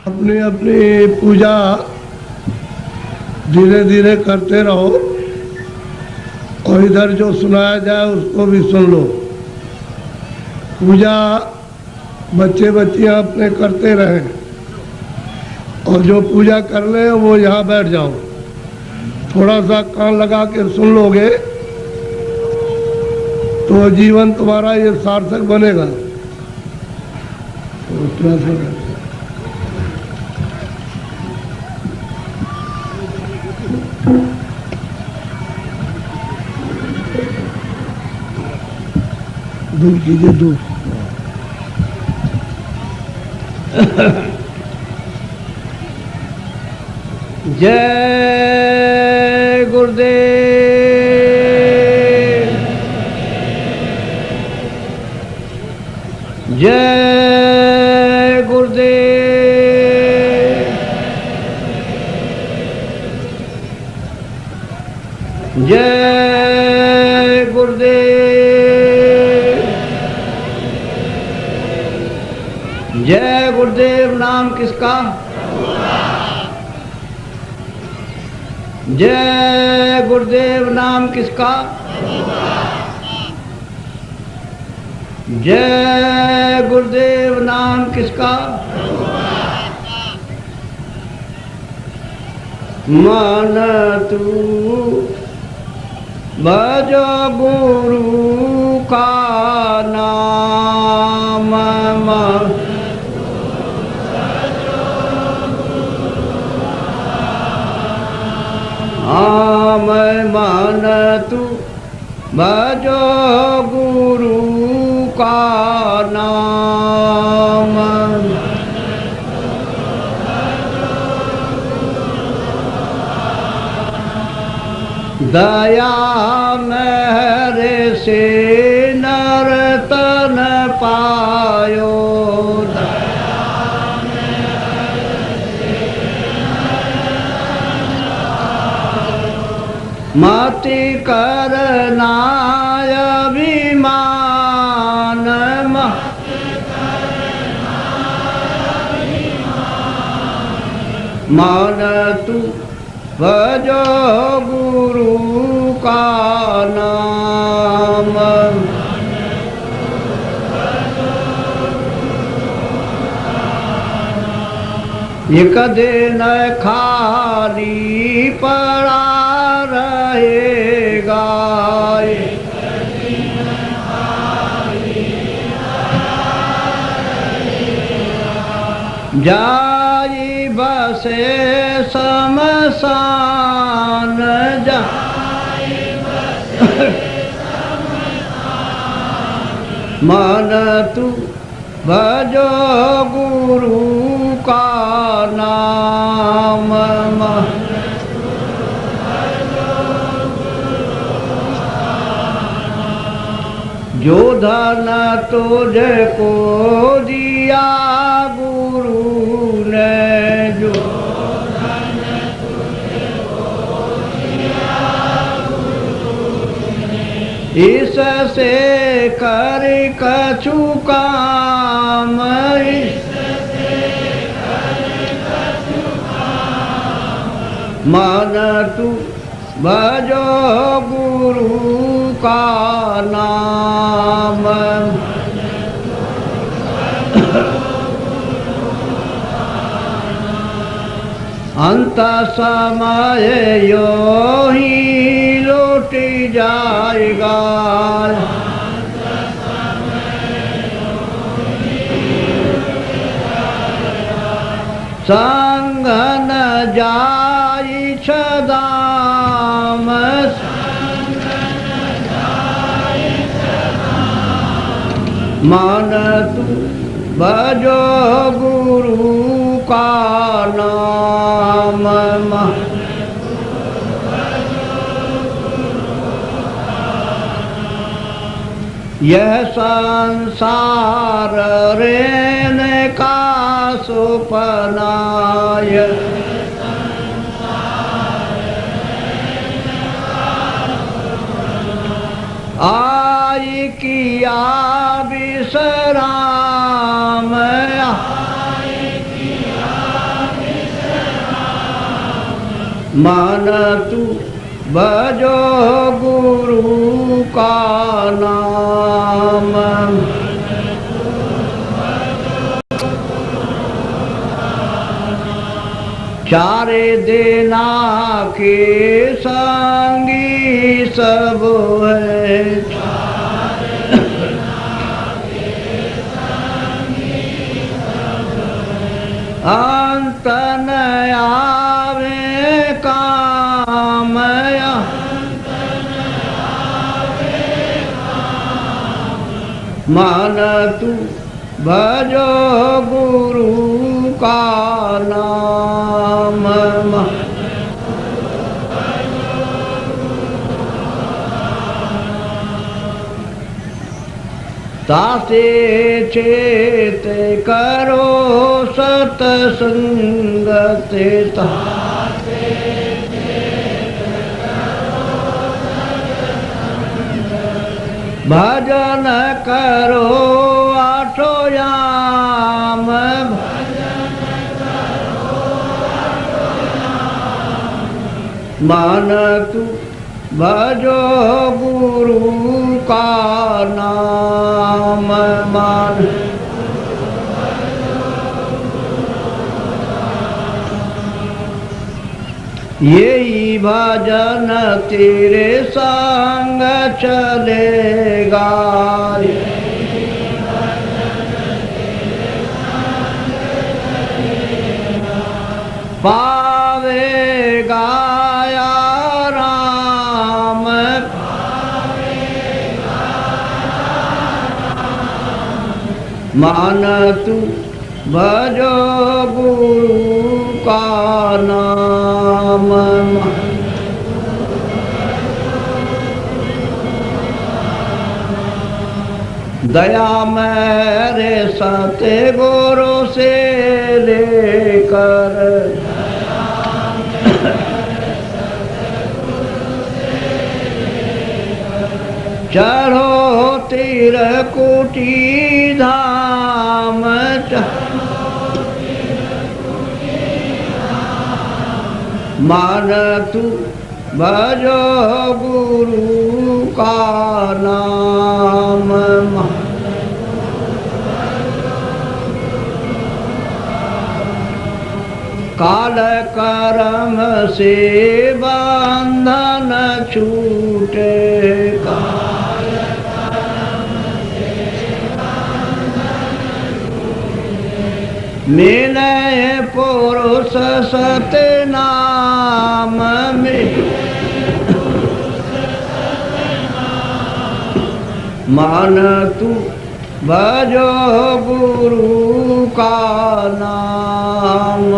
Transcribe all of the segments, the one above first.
अपनी अपनी पूजा धीरे धीरे करते रहो और इधर जो सुनाया जाए उसको भी सुन लो। पूजा बच्चे बच्चियां अपने करते रहें और जो पूजा कर ले वो यहाँ बैठ जाओ। थोड़ा सा कान लगा के सुन लोगे तो जीवन तुम्हारा ये सार्थक बनेगा। दूर कीजिए, दूर। जय गुरुदेव, जय गुरुदेव, जय गुरुदेव, जय गुरुदेव। नाम किसका? जय गुरुदेव। नाम किसका? जय गुरुदेव। नाम किसका? मन तू भजो गुरु का नाम, मैं मन तू भजो गुरु का नाम, दया मेरे से नर्तन पायो, मति करना अभिमान, मन तू भजो गुरु का नाम, एक दिन खाली पड़ा रहेगा, जाई बसे शमशान, मन तू भजो गुरु का नाम, जो धन तुझको दिया गुरु ने, जो धन तुझको दिया गुरु ने, इससे कर कछु काम, इससे कर कछु काम, मन तू भजो गुरु का नाम, अंत समय यो ही लौट जाएगा, संग न जाई छदाम, मन तू भजो गुरु का नाम, यह संसार रहने का सुपनाय, आई किया विश्राम, आई किया मन तू भजो गुरु का नाम। चारे देना के संगी सब है, अंत न आवे काम, मन तू भजो गुरु का नाम। तासे चेत करो सतसंगत, भजन करो आठो याम, मन तू भजो गुरु का नाम। मान यही भजन तेरे संग चलेगा, पावेगा या राम, मान तू भजो गुरु का नाम। दया मेरे सत्य गुरु से लेकर, चढ़ो तिरकुटी धाम, मान तू भजो गुरु का नाम। काल कर्म से बंधन छूटेगा, मिले पुरुष सत्य नाम में, मान तू भजो गुरु का नाम।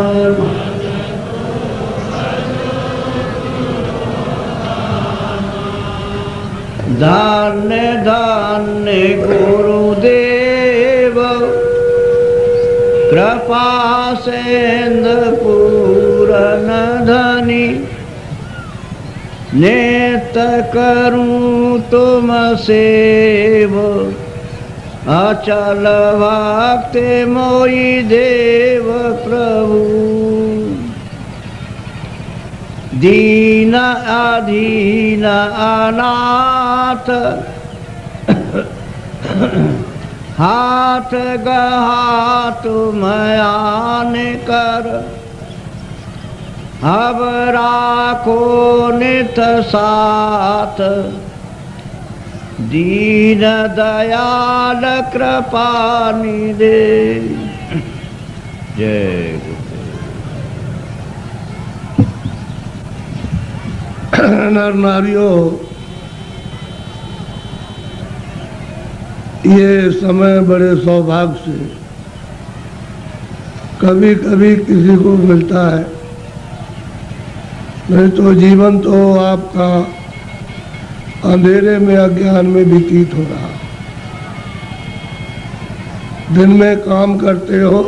धन्य धन्य गुरुदेव, कृपा सेंद पूरन धनी, नेत करूं तुम सेव, अचल भक्ति मोई देव प्रभु। दीन अधीन अनाथ, हाथ गहा तुम आन कर, अब राखो नित साथ, दीन दयाल कृपा निधे। जय नर नारियों, ये समय बड़े सौभाग्य से कभी कभी किसी को मिलता है, नहीं तो जीवन तो आपका अंधेरे में अज्ञान में व्यतीत हो रहा। दिन में काम करते हो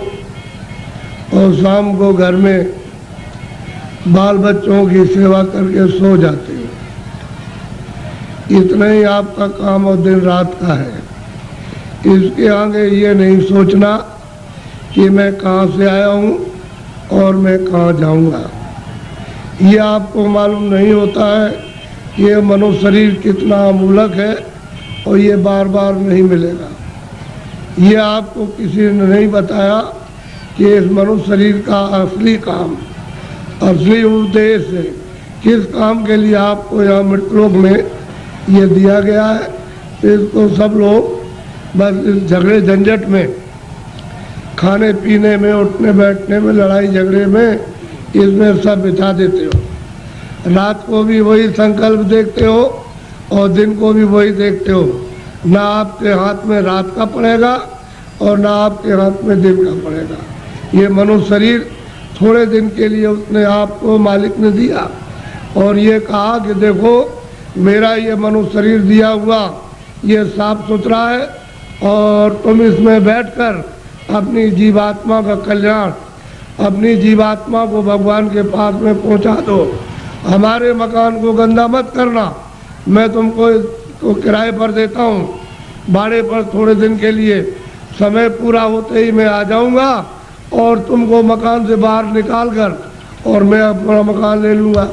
और शाम को घर में बाल बच्चों की सेवा करके सो जाते हो। इतना ही आपका काम और दिन रात का है। इसके आगे ये नहीं सोचना कि मैं कहाँ से आया हूँ और मैं कहाँ जाऊँगा। ये आपको मालूम नहीं होता है ये मनुष्य शरीर कितना अमूलक है और ये बार बार नहीं मिलेगा। ये आपको किसी ने नहीं बताया कि इस मनुष्य शरीर का असली काम, असली उद्देश्य, किस काम के लिए आपको यहाँ मृतलोक में ये दिया गया है। इसको सब लोग बस इस झगड़े झंझट में, खाने पीने में, उठने बैठने में, लड़ाई झगड़े में, इसमें सब बिता देते हो। रात को भी वही संकल्प देखते हो और दिन को भी वही देखते हो। ना आपके हाथ में रात का पड़ेगा और ना आपके हाथ में दिन का पड़ेगा। ये मनुष्य शरीर थोड़े दिन के लिए उसने आपको मालिक ने दिया और ये कहा कि देखो मेरा ये मनुष्य शरीर दिया हुआ ये साफ सुथरा है और तुम इसमें बैठकर अपनी जीवात्मा का कल्याण, अपनी जीवात्मा को भगवान के पास में पहुंचा दो। हमारे मकान को गंदा मत करना, मैं तुमको किराए पर देता हूँ, भाड़े पर थोड़े दिन के लिए, समय पूरा होते ही मैं आ जाऊँगा और तुमको मकान से बाहर निकाल कर और मैं अपना मकान ले लूँगा।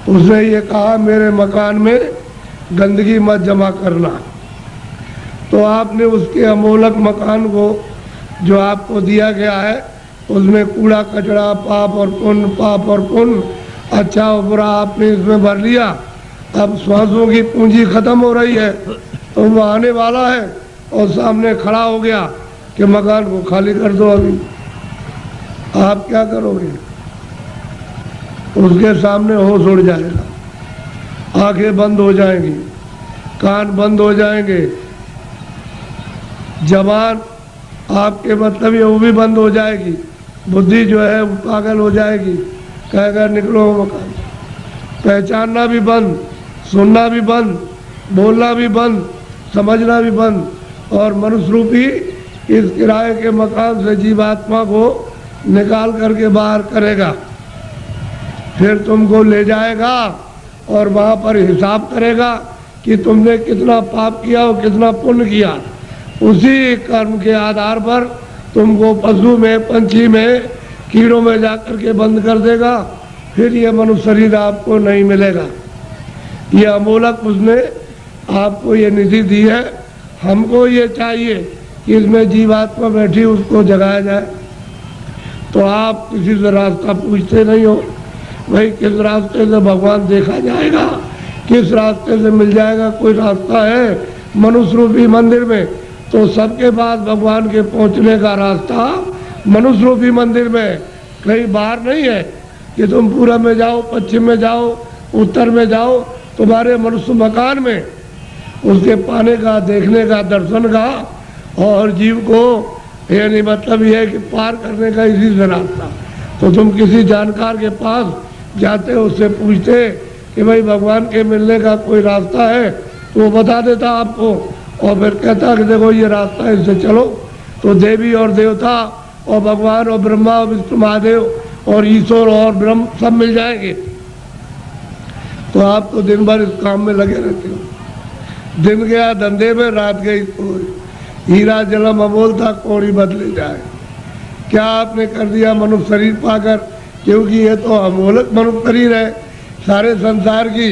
उसने ये कहा मेरे मकान में गंदगी मत जमा करना। तो आपने उसके अमोलक मकान को जो आपको दिया गया है उसमें कूड़ा कचरा, पाप और पुण्य, अच्छा और बुरा आपने इसमें भर लिया। अब श्वासों की पूंजी खत्म हो रही है तो वो आने वाला है और सामने खड़ा हो गया कि मकान को खाली कर दो। अभी आप क्या करोगे? उसके सामने होश उड़ जाएगा, आंखें बंद हो जाएंगी, कान बंद हो जाएंगे, जबान आपके मतलब ये वो भी बंद हो जाएगी, बुद्धि जो है वो पागल हो जाएगी, कहेगा निकलो मकान। पहचानना भी बंद, सुनना भी बंद, बोलना भी बंद, समझना भी बंद और मनुष्य रूपी इस किराए के मकान से जीवात्मा को निकाल करके बाहर करेगा। फिर तुमको ले जाएगा और वहाँ पर हिसाब करेगा कि तुमने कितना पाप किया और कितना पुण्य किया। उसी कर्म के आधार पर तुमको पशु में, पंछी में, कीड़ों में जाकर के बंद कर देगा। फिर ये मनुष्य शरीर आपको नहीं मिलेगा। ये अमोलक उसने आपको ये निधि दी है। हमको ये चाहिए कि इसमें जीवात्मा बैठी उसको जगाया जाए। तो आप किसी से रास्ता पूछते नहीं हो, भाई किस रास्ते से भगवान देखा जाएगा, किस रास्ते से मिल जाएगा। कोई रास्ता है मनुष्य रूपी मंदिर में? तो सबके पास भगवान के पहुंचने का रास्ता मनुष्य रूपी मंदिर में, कहीं बाहर नहीं है कि तुम पूरब में जाओ, पश्चिम में जाओ, उत्तर में जाओ। तुम्हारे मनुष्य मकान में उसके पाने का, देखने का, दर्शन का और जीव को यानी मतलब ये है कि पार करने का इसी से रास्ता। तो तुम किसी जानकार के पास जाते, उससे पूछते कि भाई भगवान के मिलने का कोई रास्ता है, तो वो बता देता आपको और फिर कहता कि देखो ये रास्ता है, इससे चलो। तो देवी और देवता और भगवान और ब्रह्मा और विष्णु महादेव और ईश्वर और ब्रह्म सब मिल जाएंगे। तो आप तो दिन भर इस काम में लगे रहते हो। दिन गया धंधे में, रात गई कोई। हीरा जलम अमोल था, कौड़ी बदले जाए। क्या आपने कर दिया मनुष्य शरीर पाकर? क्योंकि ये तो अमोलक मनुष्य शरीर है। सारे संसार की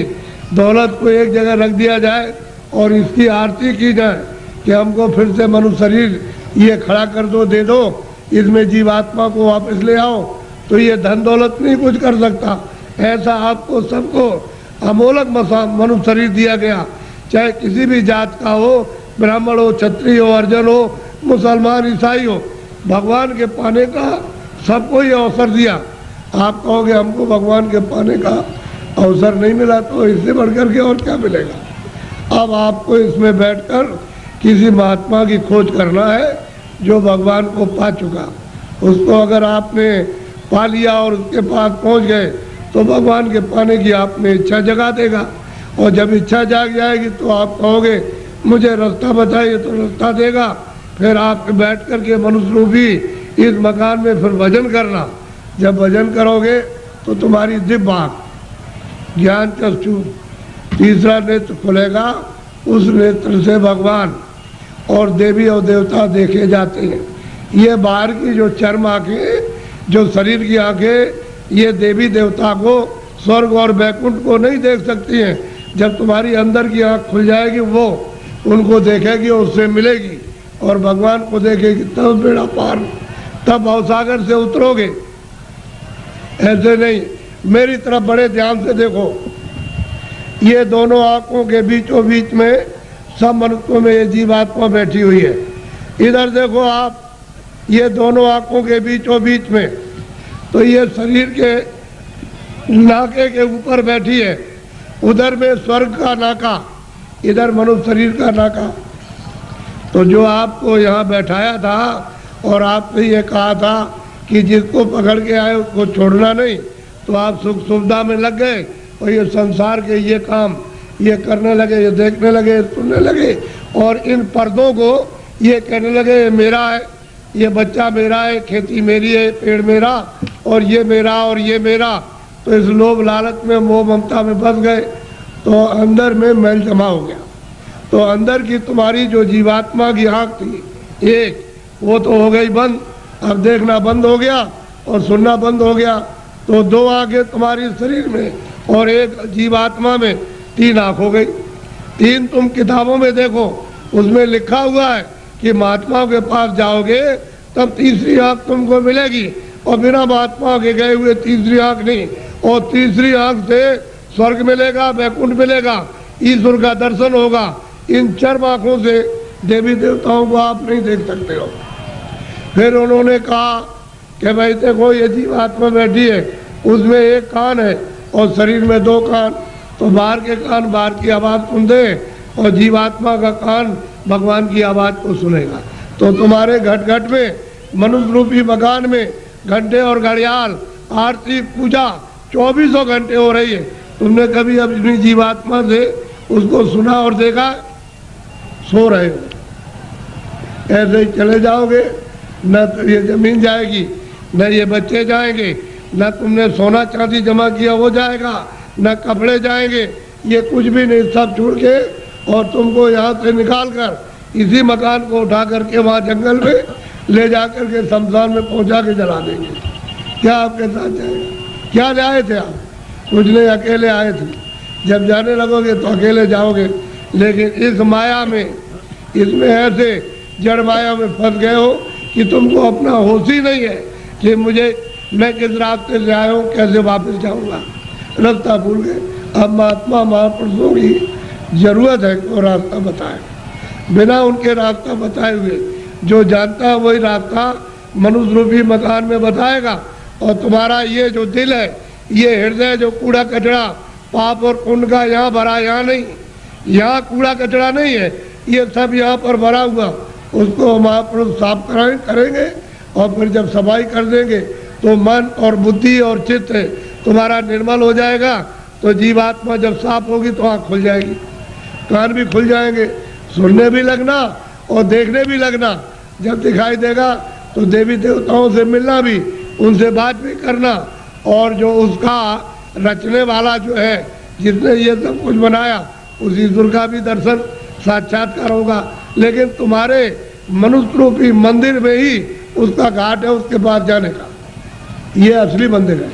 दौलत को एक जगह रख दिया जाए और इसकी आरती की जाए कि हमको फिर से मनुष्य शरीर ये खड़ा कर दो, दे दो, इसमें जीवात्मा को वापस ले आओ, तो ये धन दौलत नहीं कुछ कर सकता। ऐसा आपको सबको अमोलक मनुष्य शरीर दिया गया, चाहे किसी भी जात का हो, ब्राह्मण हो, क्षत्रिय हो, अर्जन हो, मुसलमान, ईसाई हो। भगवान के पाने का सबको ये अवसर दिया। आप कहोगे हमको भगवान के पाने का अवसर नहीं मिला, तो इससे बढ़कर के और क्या मिलेगा। अब आपको इसमें बैठकर किसी महात्मा की खोज करना है जो भगवान को पा चुका। उसको अगर आपने पा लिया और उसके पास पहुंच गए तो भगवान के पाने की आपने इच्छा जगा देगा। और जब इच्छा जाग जाएगी तो आप कहोगे मुझे रास्ता बताइए, तो रास्ता देगा। फिर आप बैठ कर के मनुष्य रूपी इस मकान में फिर भजन करना। जब भजन करोगे तो तुम्हारी दिव्य आँख, ज्ञान चक्षु, तीसरा नेत्र खुलेगा। उस नेत्र से भगवान और देवी और देवता देखे जाते हैं। ये बाहर की जो चर्म आँखें, जो शरीर की आँखें, ये देवी देवता को, स्वर्ग और वैकुंठ को नहीं देख सकती हैं। जब तुम्हारी अंदर की आँख खुल जाएगी वो उनको देखेगी और उससे मिलेगी और भगवान को देखेगी, तब बेड़ा पार, तब भवसागर से उतरोगे। ऐसे नहीं, मेरी तरफ बड़े ध्यान से देखो। ये दोनों आंखों के बीचों बीच में सब मनुष्यों में ये जीवात्मा बैठी हुई है। इधर देखो आप, ये दोनों आंखों के बीचों बीच में, तो ये शरीर के नाके के ऊपर बैठी है। उधर में स्वर्ग का नाका, इधर मनुष्य शरीर का नाका। तो जो आपको यहाँ बैठाया था और आपने ये कहा था कि जिसको पकड़ के आए उसको छोड़ना नहीं, तो आप सुख सुविधा में लग गए और ये संसार के ये काम ये करने लगे, ये देखने लगे, सुनने लगे और इन पर्दों को ये कहने लगे ये मेरा है, ये बच्चा मेरा है, खेती मेरी है, पेड़ मेरा और ये मेरा और ये मेरा। तो इस लोभ लालच में, मोह ममता में बस गए, तो अंदर में मैल जमा हो गया। तो अंदर की तुम्हारी जो जीवात्मा की आँख थी एक, वो तो हो गई बंद। अब देखना बंद हो गया और सुनना बंद हो गया। तो दो आंखें तुम्हारी शरीर में और एक जीवात्मा में, तीन आँख हो गई। तीन तुम किताबों में देखो, उसमें लिखा हुआ है कि महात्माओं के पास जाओगे तब तीसरी आँख तुमको मिलेगी, और बिना महात्मा के गए हुए तीसरी आँख नहीं। और तीसरी आँख से स्वर्ग मिलेगा, वैकुंठ मिलेगा, ईश्वर का दर्शन होगा। इन चर्म आँखों से देवी देवताओं को आप नहीं देख सकते हो। फिर उन्होंने कहा कि भाई देखो ये जीवात्मा बैठी है, उसमें एक कान है और शरीर में दो कान, तो बाहर के कान बाहर की आवाज़ सुनते और जीवात्मा का कान भगवान की आवाज़ को सुनेगा। तो तुम्हारे घट घट में, मनुष्य रूपी मकान में घंटे और घड़ियाल, आरती, पूजा 2400 घंटे हो रही है। तुमने कभी अपनी जीवात्मा से उसको सुना और देखा? सो रहे हो। ऐसे ही चले जाओगे, न तो ये जमीन जाएगी, न ये बच्चे जाएंगे, न तुमने सोना चांदी जमा किया वो जाएगा, न कपड़े जाएंगे, ये कुछ भी नहीं, सब छोड़ के और तुमको यहाँ से निकाल कर इसी मकान को उठा करके वहाँ जंगल में ले जा कर के शमशान में पहुँचा के जला देंगे। क्या आपके साथ जाएगा? क्या आए थे आप? कुछ नहीं, अकेले आए थे। जब जाने लगोगे तो अकेले जाओगे। लेकिन इस माया में, इसमें ऐसे जड़ माया में फंस गए हो कि तुमको अपना होश ही नहीं है कि मैं किस रास्ते से आया हूँ, कैसे वापस जाऊँगा, रास्ता भूल गए। अब महात्मा महापुरुषों की जरूरत है वो रास्ता बताए। बिना उनके रास्ता बताए हुए जो जानता है वही रास्ता मनुष्य रूपी मकान में बताएगा। और तुम्हारा ये जो दिल है, ये हृदय जो कूड़ा कचरा पाप और पुण्य का यहाँ भरा, यहाँ नहीं, यहाँ कूड़ा कचरा नहीं है, ये सब यहाँ पर भरा हुआ, उसको महापुरुष साफ करेंगे। और फिर जब सफाई कर देंगे तो मन और बुद्धि और चित्त तुम्हारा निर्मल हो जाएगा। तो जीवात्मा जब साफ होगी तो आँख खुल जाएगी, कान भी खुल जाएंगे, सुनने भी लगना और देखने भी लगना। जब दिखाई देगा तो देवी देवताओं से मिलना भी, उनसे बात भी करना, और जो उसका रचने वाला जो है, जिसने ये सब कुछ बनाया, उस ईश्वर का भी दर्शन साक्षात्कार होगा। लेकिन तुम्हारे मनुष्य रूपी मंदिर में ही उसका घाट है, उसके पास जाने का। ये असली मंदिर है,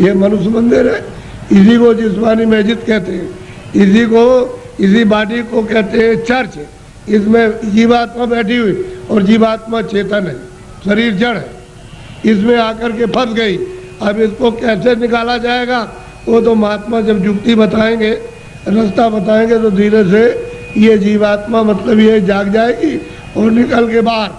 ये मनुष्य मंदिर है। इसी को जिस्मानी मस्जिद कहते हैं, इसी बाटी को कहते हैं चर्च। इसमें जीवात्मा बैठी हुई और जीवात्मा चेतन है, शरीर जड़ है, इसमें आकर के फंस गई। अब इसको कैसे निकाला जाएगा वो तो महात्मा जब युक्ति बताएंगे, रास्ता बताएंगे, तो धीरे से ये जीवात्मा मतलब ये जाग जाएगी और निकल के बाहर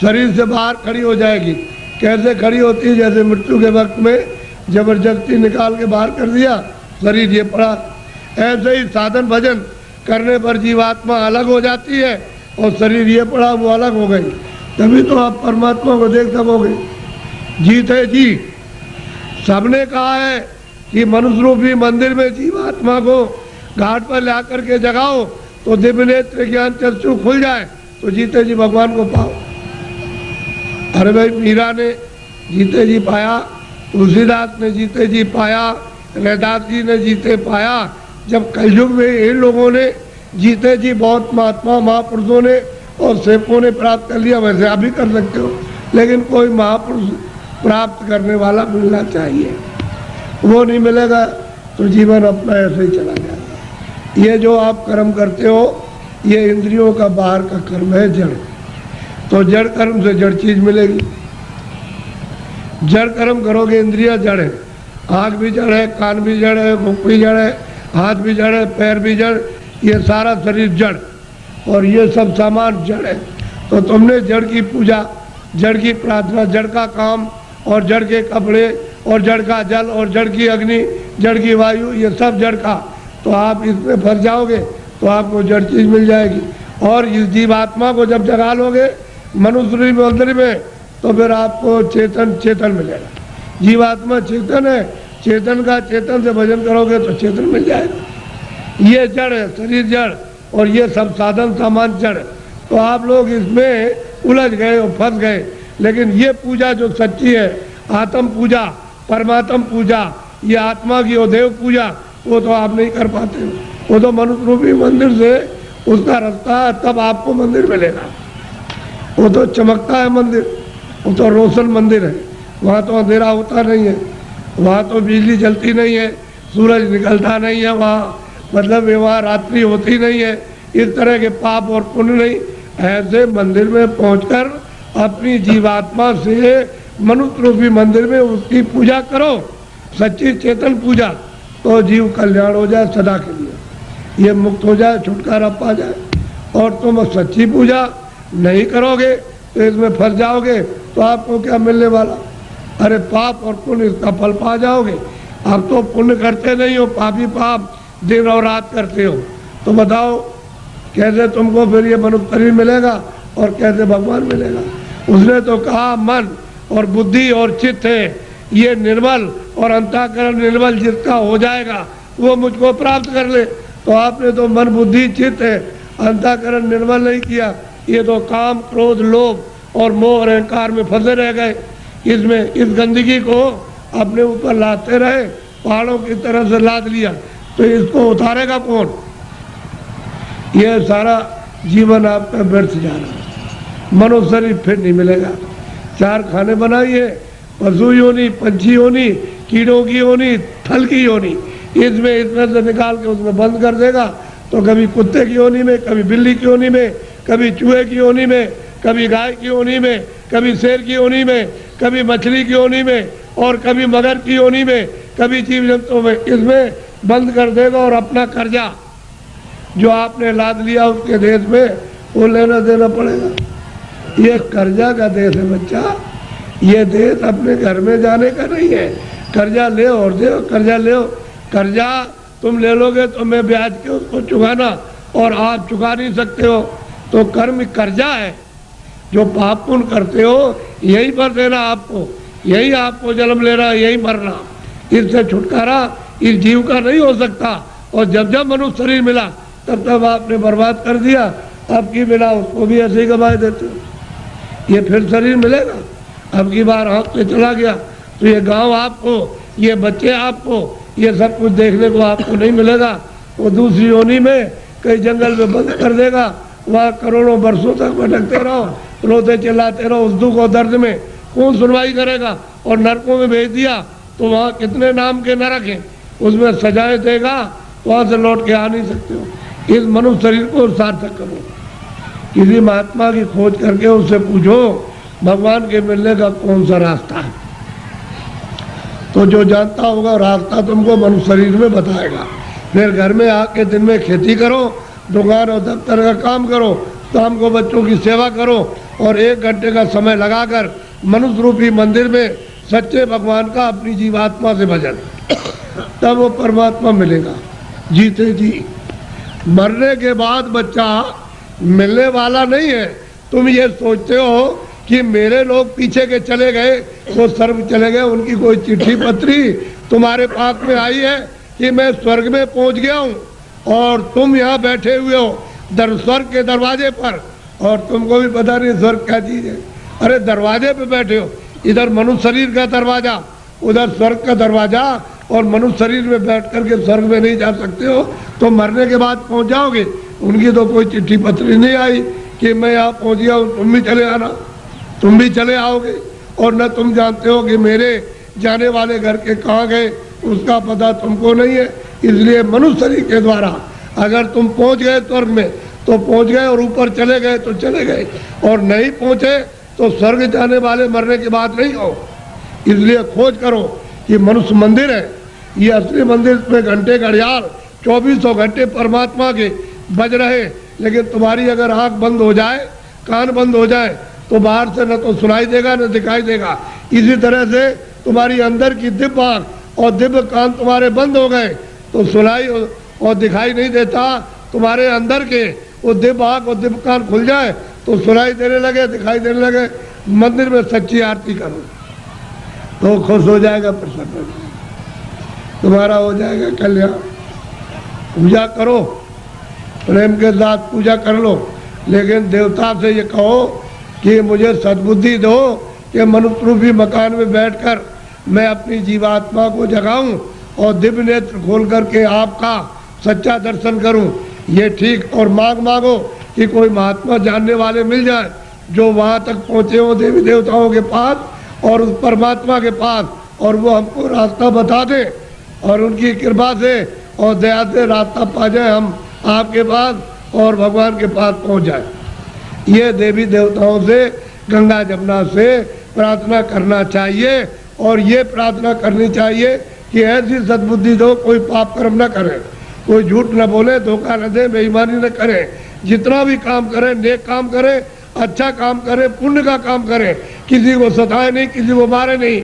शरीर से बाहर खड़ी हो जाएगी। कैसे खड़ी होती है? जैसे मृत्यु के वक्त में जबरदस्ती निकाल के बाहर कर दिया, शरीर ये पड़ा। ऐसे ही साधन भजन करने पर जीवात्मा अलग हो जाती है और शरीर ये पड़ा वो अलग हो गई। तभी तो आप परमात्मा को देख सकोगे। जीत है जी। सबने कहा है कि मनुष्य रूपी मंदिर में जीवात्मा को घाट पर ला करके जगाओ तो दिव्य नेत्र ज्ञान चक्षु खुल जाए, तो जीते जी भगवान को पाओ। अरे भाई, मीरा ने जीते जी पाया, तुलसीदास ने जीते जी पाया, रैदास जी ने जीते पाया। जब कलयुग में इन लोगों ने जीते जी बहुत महात्मा महापुरुषों ने और सेवकों ने प्राप्त कर लिया, वैसे आप भी कर सकते हो। लेकिन कोई महापुरुष प्राप्त करने वाला मिलना चाहिए। वो नहीं मिलेगा तो जीवन अपना ऐसे ही चला जाएगा। ये जो आप कर्म करते हो ये इंद्रियों का बाहर का कर्म है, जड़। तो जड़ कर्म से जड़ चीज मिलेगी। जड़ कर्म करोगे, इंद्रियां जड़ है, आँख भी जड़ है, कान भी जड़ है, मुख भी जड़ है, हाथ भी जड़ है, पैर भी जड़, ये सारा शरीर जड़ और ये सब सामान जड़ है। तो तुमने जड़ की पूजा, जड़ की प्रार्थना, जड़ का काम और जड़ के कपड़े और जड़ का जल और जड़ की अग्नि, जड़ की वायु, ये सब जड़ का, तो आप इसमें फंस जाओगे तो आपको जड़ चीज मिल जाएगी। और इस जीवात्मा को जब जगा लोगे मनुष्य मंदिर में तो फिर आपको चेतन मिलेगा। जीवात्मा चेतन है, चेतन का चेतन से भजन करोगे तो चेतन मिल जाएगा। ये जड़ है, शरीर जड़ और ये सब साधन सामान जड़। तो आप लोग इसमें उलझ गए और फंस गए। लेकिन ये पूजा जो सच्ची है, आत्म पूजा, परमात्म पूजा, ये आत्मा की और देव पूजा, वो तो आप नहीं कर पाते। वो तो मनुष्य रूपी मंदिर से उसका रास्ता है, तब आपको मंदिर मिलेगा। वो तो चमकता है मंदिर, वो तो रोशन मंदिर है। वहाँ तो अंधेरा होता नहीं है, वहाँ तो बिजली जलती नहीं है, सूरज निकलता नहीं है, वहाँ मतलब वहाँ रात्रि होती नहीं है, इस तरह के पाप और पुण्य नहीं। ऐसे मंदिर में पहुंचकर अपनी जीवात्मा से मनुष्य रूपी मंदिर में उसकी पूजा करो, सच्ची चेतन पूजा, तो जीव कल्याण हो जाए सदा के लिए, ये मुक्त हो जाए, छुटकारा पा जाए। और तुम सच्ची पूजा नहीं करोगे तो इसमें फंस जाओगे तो आपको क्या मिलने वाला? अरे पाप और पुण्य इसका फल पा जाओगे। आप तो पुण्य करते नहीं हो, पापी पाप दिन और रात करते हो। तो बताओ कैसे तुमको फिर ये मनुष्य शरीर मिलेगा और कैसे भगवान मिलेगा? उसने तो कहा मन और बुद्धि और चित्त है ये निर्मल और अंतःकरण निर्मल जिसका हो जाएगा वो मुझको प्राप्त कर ले। तो आपने तो मन बुद्धि चित्त है, अंतःकरण निर्मल नहीं किया। ये तो काम क्रोध लोभ और मोह और अहंकार में फंसे रह गए। इसमें इस गंदगी को अपने ऊपर लाते रहे, पहाड़ों की तरह से लाद लिया, तो इसको उतारेगा कौन? ये सारा जीवन आपका व्यर्थ जा रहा है। मनुष्य शरीर फिर नहीं मिलेगा। चार खाने बनाइए, पशु योनि, पंछी योनि, कीड़ों की योनि, थल की योनि, इसमें से निकाल के उसमें बंद कर देगा। तो कभी कुत्ते की योनि में, कभी बिल्ली की योनि में, कभी चूहे की योनि में, कभी गाय की योनि में, कभी शेर की योनि में, कभी मछली की योनि में और कभी मगर की योनि में, कभी जीव जंतुओं में, इसमें बंद कर देगा। और अपना कर्जा जो आपने लाद लिया उसके देश में वो लेना देना पड़ेगा। ये कर्जा का देश है बच्चा, ये देश अपने घर में जाने का नहीं है। कर्जा ले और दे, कर्जा ले, कर्जा तुम ले लोगे तो मैं ब्याज के उसको चुकाना और आप चुका नहीं सकते हो। तो कर्म कर्जा है, जो पाप पुण्य करते हो यही पर देना आपको, यही आपको जन्म लेना, यही मरना। इससे छुटकारा इस जीव का नहीं हो सकता। और जब जब मनुष्य शरीर मिला तब तब आपने बर्बाद कर दिया। अब की बिना उसको भी ऐसे ही गवाए देते हो। ये फिर शरीर मिलेगा। अब की बार हाथ से चला गया तो ये गांव आपको, ये बच्चे आपको, ये सब कुछ देखने को आपको नहीं मिलेगा। वो दूसरी योनि में कई जंगल में बंद कर देगा, वहाँ करोड़ों वर्षों तक भटकते रहो, रोते चिल्लाते रहो, उस दुख और दर्द में कौन सुनवाई करेगा? और नरकों में भेज दिया तो वहाँ कितने नाम के नरक हैं, उसमें सजाएं देगा, वहाँ से लौट के आ नहीं सकते हो। इस मनुष्य शरीर को सार्थक करो। किसी महात्मा की खोज करके उससे पूछो भगवान के मिलने का कौन सा रास्ता है, तो जो जानता होगा रास्ता तुमको मनुष्य शरीर में बताएगा। फिर घर में आके दिन में खेती करो, दुकान और दफ्तर का काम करो, शाम को बच्चों की सेवा करो और 1 घंटे का समय लगाकर मनुष्य रूपी मंदिर में सच्चे भगवान का अपनी जीवात्मा से भजन, तब वो परमात्मा मिलेगा। जीते जी मरने के बाद बच्चा मिलने वाला नहीं है। तुम ये सोचते हो कि मेरे लोग पीछे के चले गए, वो स्वर्ग चले गए, उनकी कोई चिट्ठी पत्री तुम्हारे पास में आई है कि मैं स्वर्ग में पहुंच गया हूँ और तुम यहाँ बैठे हुए हो स्वर्ग के दरवाजे पर, और तुमको भी पता नहीं स्वर्ग क्या चीज है। अरे दरवाजे पे बैठे हो, इधर मनुष्य शरीर का दरवाजा, उधर स्वर्ग का दरवाजा, और मनुष्य शरीर में बैठ करके स्वर्ग में नहीं जा सकते हो तो मरने के बाद पहुंच जाओगे। उनकी तो कोई चिट्ठी पत्री नहीं आई कि मैं यहाँ पहुंच गया हूँ, तुम भी चले आना, तुम भी चले आओगे। और न तुम जानते हो कि मेरे जाने वाले घर के कहाँ गए, उसका पता तुमको नहीं है। इसलिए मनुष्य शरीर के द्वारा अगर तुम पहुंच गए स्वर्ग में तो पहुंच गए, और ऊपर चले गए तो चले गए, और नहीं पहुंचे तो स्वर्ग जाने वाले मरने की बात नहीं हो। इसलिए खोज करो कि मनुष्य मंदिर है, ये असली मंदिर में घंटे घड़ियाल 2400 घंटे परमात्मा के बज रहे। लेकिन तुम्हारी अगर आंख बंद हो जाए, कान बंद हो जाए, तो बाहर से न तो सुनाई देगा न दिखाई देगा। इसी तरह से तुम्हारी अंदर की दिव्य आंख और दिव्य कान तुम्हारे बंद हो गए तो सुनाई और दिखाई नहीं देता। तुम्हारे अंदर के वो दिव्य आंख और दिव्य कान खुल जाए तो सुनाई देने लगे, दिखाई देने लगे। मंदिर में सच्ची आरती करो तो खुश हो जाएगा, प्रसन्न हो जाएगा, तुम्हारा हो जाएगा कल्याण। पूजा करो, प्रेम के साथ पूजा कर लो, लेकिन देवता से ये कहो कि मुझे सद्बुद्धि दो कि मनुष्य रूपी मकान में बैठकर मैं अपनी जीवात्मा को जगाऊं और दिव्य नेत्र खोल करके आपका सच्चा दर्शन करूं। ये ठीक। और मांगो कि कोई महात्मा जानने वाले मिल जाए जो वहां तक पहुंचे हो देवी देवताओं के पास और उस परमात्मा के पास, और वो हमको रास्ता बता दे, और उनकी कृपा से और दया से रास्ता पा जाए हम आपके पास और भगवान के पास पहुंच जाए। ये देवी देवताओं से, गंगा जमुना से प्रार्थना करना चाहिए, और ये प्रार्थना करनी चाहिए कि ऐसी सद्बुद्धि दो कोई पाप कर्म न करे, कोई झूठ न बोले, धोखा न दे, बेईमानी न करे। जितना भी काम करे, नेक काम करे, अच्छा काम करे, पुण्य का काम करे, किसी को सताए नहीं, किसी को मारे नहीं,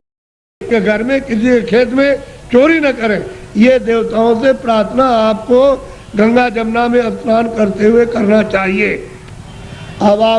के घर में किसी के खेत में चोरी न करे। ये देवताओं से प्रार्थना आपको गंगा जमुना में स्नान करते हुए करना चाहिए। अब आप